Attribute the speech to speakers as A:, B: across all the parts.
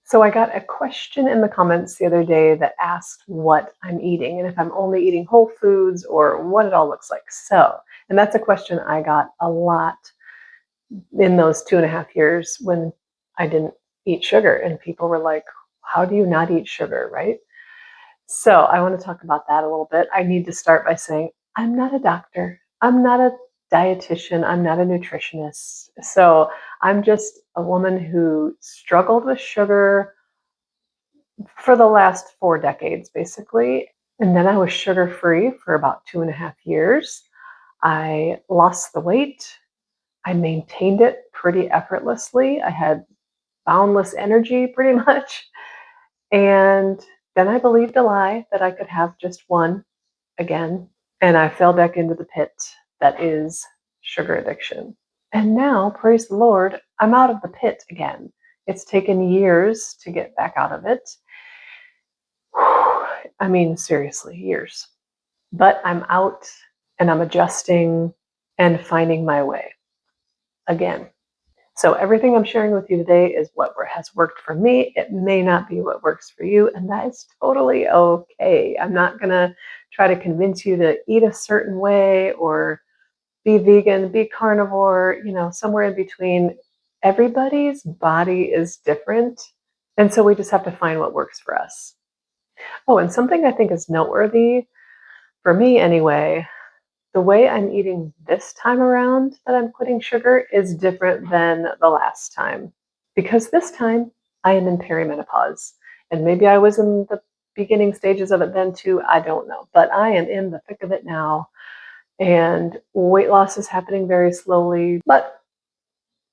A: So I got a question in the comments the other day that asked what I'm eating and if I'm only eating whole foods or what it all looks like. And that's a question I got a lot in those 2.5 years when I didn't eat sugar. And people were like, how do you not eat sugar, right? So I want to talk about that a little bit. I need to start by saying I'm not a doctor. I'm not a dietitian. I'm not a nutritionist. So I'm just a woman who struggled with sugar for the last 4 decades, basically. And then I was sugar free for about 2.5 years. I lost the weight. I maintained it pretty effortlessly. I had boundless energy pretty much. And then I believed a lie that I could have just one again. And I fell back into the pit that is sugar addiction. And now, praise the Lord, I'm out of the pit again. It's taken years to get back out of it. I mean, seriously, years. But I'm out and I'm adjusting and finding my way again. So everything I'm sharing with you today is what has worked for me. It may not be what works for you, and that is totally okay. I'm not going to try to convince you to eat a certain way or be vegan, be carnivore, somewhere in between. Everybody's body is different, and so we just have to find what works for us. Oh, and something I think is noteworthy, for me anyway, the way I'm eating this time around that I'm quitting sugar is different than the last time. Because this time I am in perimenopause. And maybe I was in the beginning stages of it then too, I don't know. But I am in the thick of it now. And weight loss is happening very slowly. But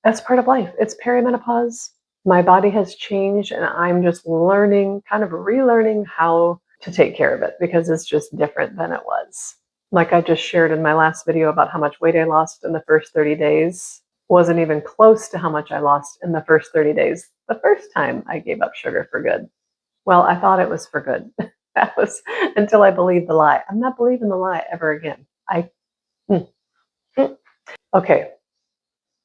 A: that's part of life. It's perimenopause. My body has changed and I'm just learning, kind of relearning how to take care of it because it's just different than it was. Like I just shared in my last video about how much weight I lost in the first 30 days, wasn't even close to how much I lost in the first 30 days the first time I gave up sugar for good. Well, I thought it was for good. That was until I believed the lie. I'm not believing the lie ever again. Okay,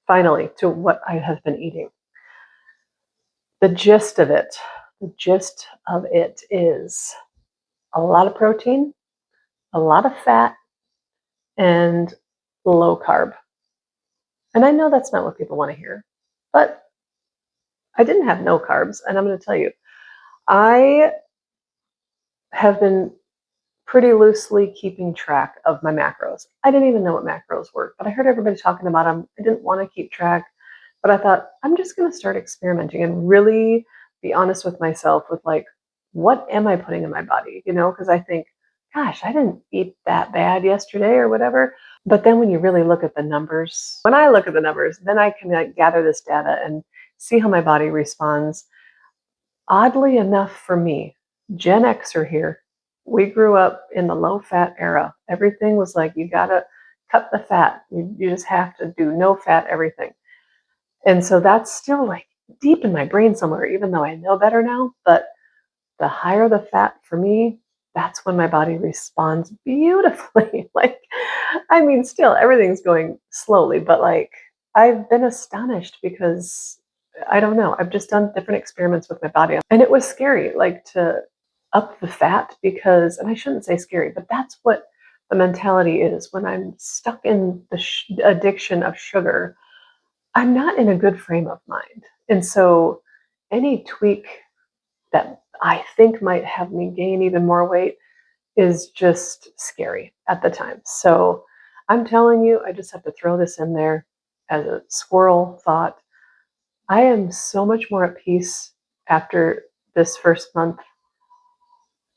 A: finally to what I have been eating. The gist of it is a lot of protein, a lot of fat, and low carb. And I know that's not what people want to hear, but I didn't have no carbs. And I'm going to tell you, I have been pretty loosely keeping track of my macros. I didn't even know what macros were, but I heard everybody talking about them. I didn't want to keep track, but I thought I'm just going to start experimenting and really be honest with myself with like, what am I putting in my body? Because I think, gosh, I didn't eat that bad yesterday or whatever. But then when you really look at the numbers, when I look at the numbers, then I can gather this data and see how my body responds. Oddly enough for me, Gen Xer here, we grew up in the low fat era. Everything was like, you gotta cut the fat. You just have to do no fat everything. And so that's still like deep in my brain somewhere, even though I know better now. But the higher the fat for me, that's when my body responds beautifully. Still everything's going slowly, but like I've been astonished because I don't know, I've just done different experiments with my body. And it was scary, like to up the fat because, and I shouldn't say scary, but that's what the mentality is when I'm stuck in the addiction of sugar. I'm not in a good frame of mind. And so any tweak that I think might have me gain even more weight is just scary at the time. So I'm telling you, I just have to throw this in there as a squirrel thought. I am so much more at peace after this first month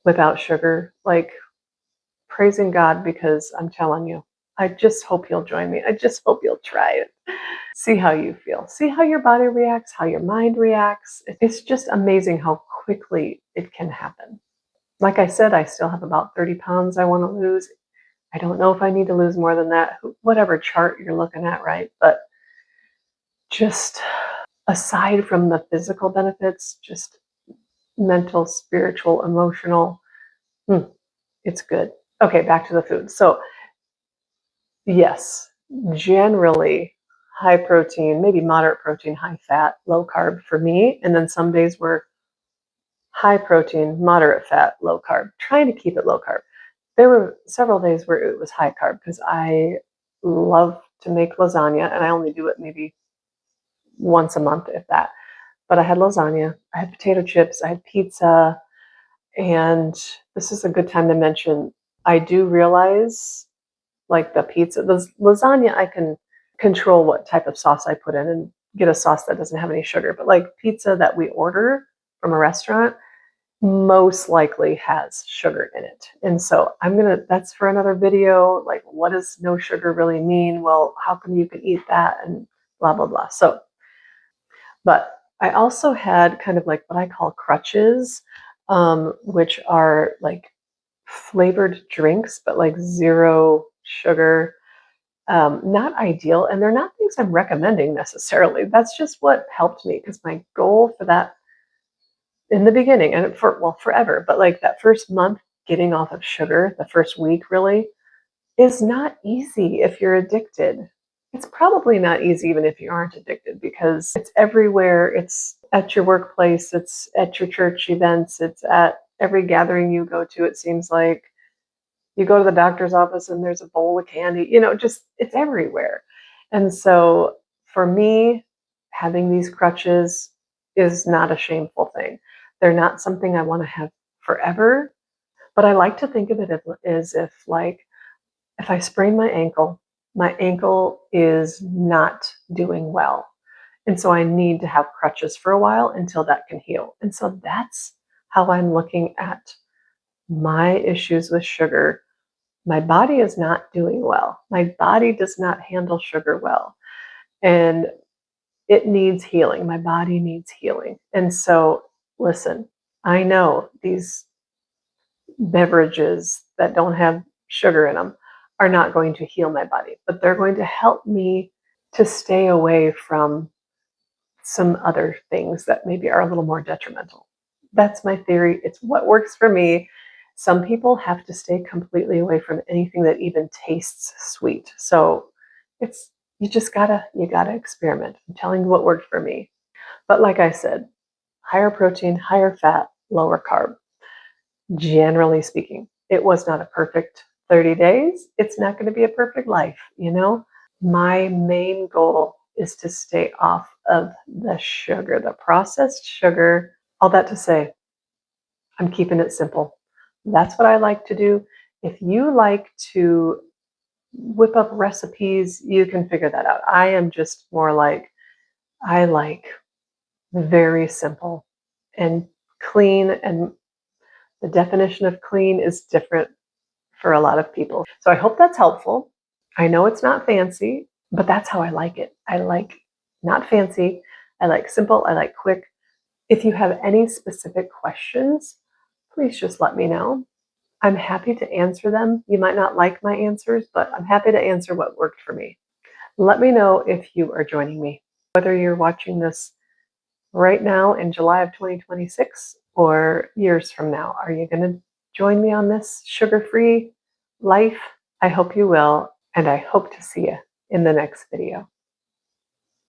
A: without sugar, like praising God, because I'm telling you, I just hope you'll join me. I just hope you'll try it. See how you feel. See how your body reacts, how your mind reacts. It's just amazing how quickly it can happen. Like I said, I still have about 30 pounds I want to lose. I don't know if I need to lose more than that, whatever chart you're looking at, right? But just aside from the physical benefits, just mental, spiritual, emotional, it's good. Okay, back to the food. So yes, generally high protein, maybe moderate protein, high fat, low carb for me. And then some days were high protein, moderate fat, low carb, trying to keep it low carb. There were several days where it was high carb because I love to make lasagna, and I only do it maybe once a month, if that. But I had lasagna, I had potato chips, I had pizza, and this is a good time to mention, I do realize, like the pizza, the lasagna, I can control what type of sauce I put in and get a sauce that doesn't have any sugar. But like pizza that we order from a restaurant most likely has sugar in it. And so that's for another video. Like, what does no sugar really mean? Well, how come you can eat that and blah, blah, blah. So, but I also had kind of like what I call crutches, which are like flavored drinks, but like zero sugar. Not ideal, and they're not things I'm recommending necessarily. That's just what helped me, because my goal for that in the beginning, and forever, but like that first month getting off of sugar, the first week really, is not easy if you're addicted. It's probably not easy even if you aren't addicted, because it's everywhere. It's at your workplace, it's at your church events, it's at every gathering you go to. It seems like you go to the doctor's office and there's a bowl of candy, just it's everywhere. And so for me, having these crutches is not a shameful thing. They're not something I want to have forever, but I like to think of it as if, like, if I sprain my ankle is not doing well. And so I need to have crutches for a while until that can heal. And so that's how I'm looking at my issues with sugar. My body is not doing well. My body does not handle sugar well. And it needs healing. My body needs healing. And so, listen, I know these beverages that don't have sugar in them are not going to heal my body, but they're going to help me to stay away from some other things that maybe are a little more detrimental. That's my theory. It's what works for me. Some people have to stay completely away from anything that even tastes sweet. So you gotta experiment. I'm telling you what worked for me. But like I said, higher protein, higher fat, lower carb. Generally speaking, it was not a perfect 30 days. It's not going to be a perfect life. My main goal is to stay off of the sugar, the processed sugar. All that to say, I'm keeping it simple. That's what I like to do. If you like to whip up recipes, you can figure that out. I am just more like, I like very simple and clean, and the definition of clean is different for a lot of people. So I hope that's helpful. I know it's not fancy, but that's how I like it. I like not fancy. I like simple. I like quick. If you have any specific questions, please just let me know. I'm happy to answer them. You might not like my answers, but I'm happy to answer what worked for me. Let me know if you are joining me, whether you're watching this right now in July of 2026 or years from now. Are you going to join me on this sugar-free life? I hope you will, and I hope to see you in the next video.